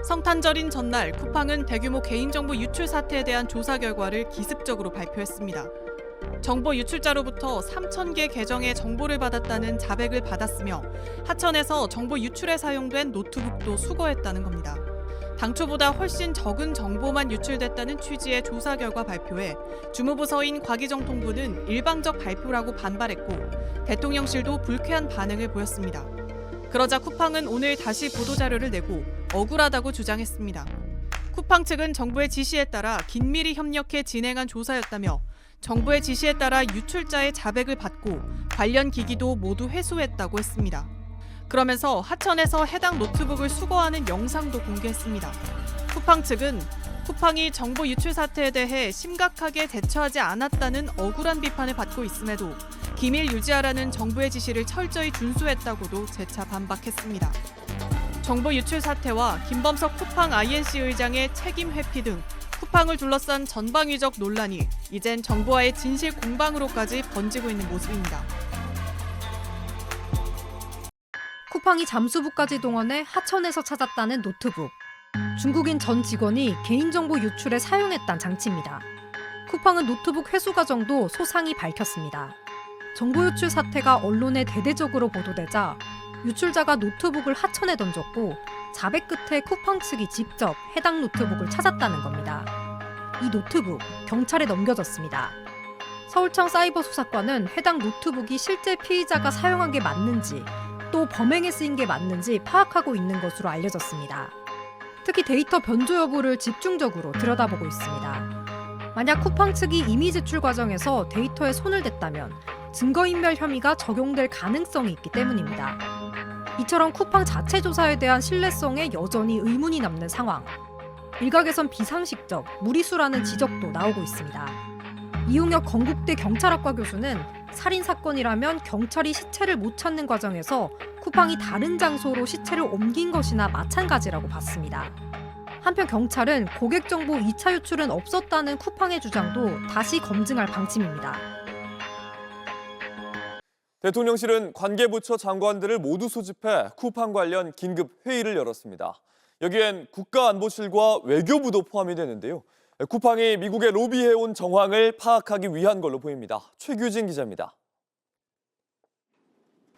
성탄절인 전날 쿠팡은 대규모 개인정보 유출 사태에 대한 조사 결과를 기습적으로 발표했습니다. 정보 유출자로부터 3,000개 계정의 정보를 받았다는 자백을 받았으며 하천에서 정보 유출에 사용된 노트북도 수거했다는 겁니다. 당초보다 훨씬 적은 정보만 유출됐다는 취지의 조사 결과 발표에 주무부서인 과기정통부는 일방적 발표라고 반발했고 대통령실도 불쾌한 반응을 보였습니다. 그러자 쿠팡은 오늘 다시 보도자료를 내고 억울하다고 주장했습니다. 쿠팡 측은 정부의 지시에 따라 긴밀히 협력해 진행한 조사였다며 정부의 지시에 따라 유출자의 자백을 받고 관련 기기도 모두 회수했다고 했습니다. 그러면서 하천에서 해당 노트북을 수거하는 영상도 공개했습니다. 쿠팡 측은 쿠팡이 정보 유출 사태에 대해 심각하게 대처하지 않았다는 억울한 비판을 받고 있음에도 기밀 유지하라는 정부의 지시를 철저히 준수했다고도 재차 반박했습니다. 정보 유출 사태와 김범석 쿠팡 INC 의장의 책임 회피 등 쿠팡을 둘러싼 전방위적 논란이 이젠 정부와의 진실 공방으로까지 번지고 있는 모습입니다. 쿠팡이 잠수부까지 동원해 하천에서 찾았다는 노트북. 중국인 전 직원이 개인정보 유출에 사용했다는 장치입니다. 쿠팡은 노트북 회수 과정도 소상히 밝혔습니다. 정보 유출 사태가 언론에 대대적으로 보도되자 유출자가 노트북을 하천에 던졌고 자백 끝에 쿠팡 측이 직접 해당 노트북을 찾았다는 겁니다. 이 노트북 경찰에 넘겨졌습니다. 서울청 사이버수사과는 해당 노트북이 실제 피의자가 사용한 게 맞는지 또 범행에 쓰인 게 맞는지 파악하고 있는 것으로 알려졌습니다. 특히 데이터 변조 여부를 집중적으로 들여다보고 있습니다. 만약 쿠팡 측이 이미 제출 과정에서 데이터에 손을 댔다면 증거인멸 혐의가 적용될 가능성이 있기 때문입니다. 이처럼 쿠팡 자체 조사에 대한 신뢰성에 여전히 의문이 남는 상황. 일각에선 비상식적, 무리수라는 지적도 나오고 있습니다. 이용혁 건국대 경찰학과 교수는 살인 사건이라면 경찰이 시체를 못 찾는 과정에서 쿠팡이 다른 장소로 시체를 옮긴 것이나 마찬가지라고 봤습니다. 한편 경찰은 고객 정보 2차 유출은 없었다는 쿠팡의 주장도 다시 검증할 방침입니다. 대통령실은 관계부처 장관들을 모두 소집해 쿠팡 관련 긴급 회의를 열었습니다. 여기엔 국가안보실과 외교부도 포함이 되는데요. 쿠팡이 미국에 로비해온 정황을 파악하기 위한 걸로 보입니다. 최규진 기자입니다.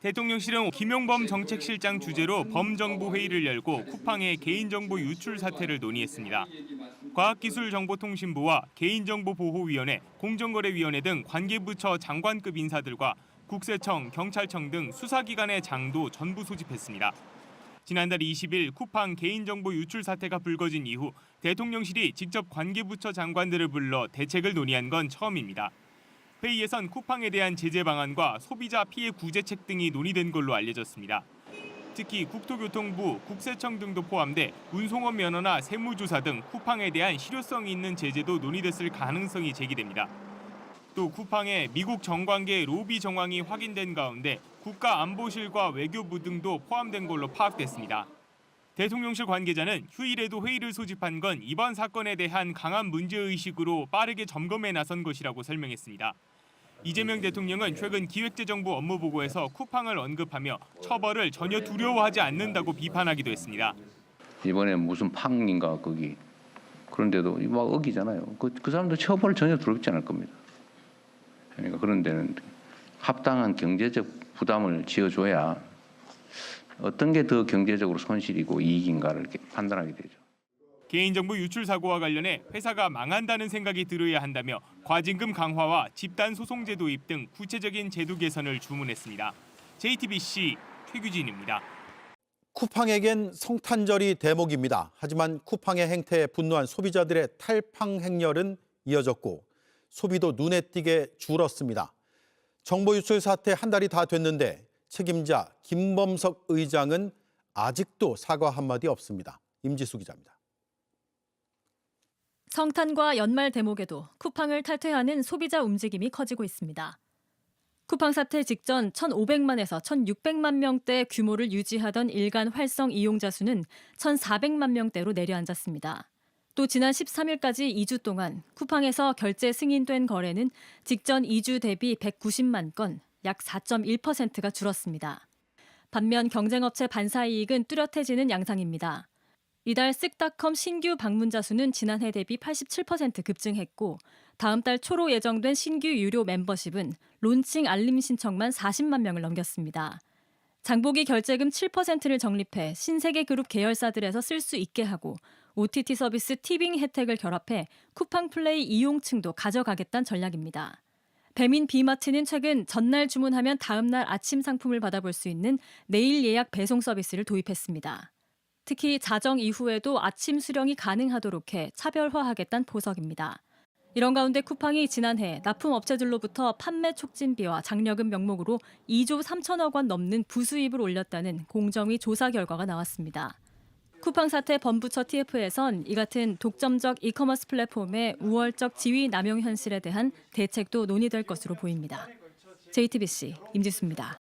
대통령실은 김용범 정책실장 주재로 범정부회의를 열고 쿠팡의 개인정보 유출 사태를 논의했습니다. 과학기술정보통신부와 개인정보보호위원회, 공정거래위원회 등 관계부처 장관급 인사들과 국세청, 경찰청 등 수사기관의 장도 전부 소집했습니다. 지난달 20일 쿠팡 개인정보 유출 사태가 불거진 이후 대통령실이 직접 관계부처 장관들을 불러 대책을 논의한 건 처음입니다. 회의에선 쿠팡에 대한 제재 방안과 소비자 피해 구제책 등이 논의된 걸로 알려졌습니다. 특히 국토교통부, 국세청 등도 포함돼 운송업 면허나 세무조사 등 쿠팡에 대한 실효성이 있는 제재도 논의됐을 가능성이 제기됩니다. 또 쿠팡의 미국 정관계 로비 정황이 확인된 가운데 국가안보실과 외교부 등도 포함된 걸로 파악됐습니다. 대통령실 관계자는 휴일에도 회의를 소집한 건 이번 사건에 대한 강한 문제의식으로 빠르게 점검에 나선 것이라고 설명했습니다. 이재명 대통령은 최근 기획재정부 업무보고에서 쿠팡을 언급하며 처벌을 전혀 두려워하지 않는다고 비판하기도 했습니다. 이번에 무슨 팡인가 거기 그런데도 막 어기잖아요. 그 사람도 처벌을 전혀 두렵지 않을 겁니다. 그러니까 그런 데는 합당한 경제적 부담을 지어줘야 어떤 게 더 경제적으로 손실이고 이익인가를 이렇게 판단하게 되죠. 개인정보 유출 사고와 관련해 회사가 망한다는 생각이 들어야 한다며 과징금 강화와 집단소송제 도입 등 구체적인 제도 개선을 주문했습니다. JTBC 최규진입니다. 쿠팡에겐 성탄절이 대목입니다. 하지만 쿠팡의 행태에 분노한 소비자들의 탈팡 행렬은 이어졌고 소비도 눈에 띄게 줄었습니다. 정보 유출 사태 한 달이 다 됐는데 책임자 김범석 의장은 아직도 사과 한마디 없습니다. 임지수 기자입니다. 성탄과 연말 대목에도 쿠팡을 탈퇴하는 소비자 움직임이 커지고 있습니다. 쿠팡 사태 직전 1,500만에서 1,600만 명대 규모를 유지하던 일간 활성 이용자 수는 1,400만 명대로 내려앉았습니다. 또 지난 13일까지 2주 동안 쿠팡에서 결제 승인된 거래는 직전 2주 대비 190만 건, 약 4.1%가 줄었습니다. 반면 경쟁업체 반사이익은 뚜렷해지는 양상입니다. 이달 쓱닷컴 신규 방문자 수는 지난해 대비 87% 급증했고 다음 달 초로 예정된 신규 유료 멤버십은 론칭 알림 신청만 40만 명을 넘겼습니다. 장보기 결제금 7%를 적립해 신세계 그룹 계열사들에서 쓸 수 있게 하고 OTT 서비스 티빙 혜택을 결합해 쿠팡 플레이 이용층도 가져가겠다는 전략입니다. 배민 비마트는 최근 전날 주문하면 다음 날 아침 상품을 받아볼 수 있는 내일 예약 배송 서비스를 도입했습니다. 특히 자정 이후에도 아침 수령이 가능하도록 해 차별화하겠다는 보석입니다. 이런 가운데 쿠팡이 지난해 납품업체들로부터 판매 촉진비와 장려금 명목으로 2조 3천억 원 넘는 부수입을 올렸다는 공정위 조사 결과가 나왔습니다. 쿠팡 사태 범부처 TF에선 이 같은 독점적 이커머스 플랫폼의 우월적 지위 남용 현실에 대한 대책도 논의될 것으로 보입니다. JTBC 임지수입니다.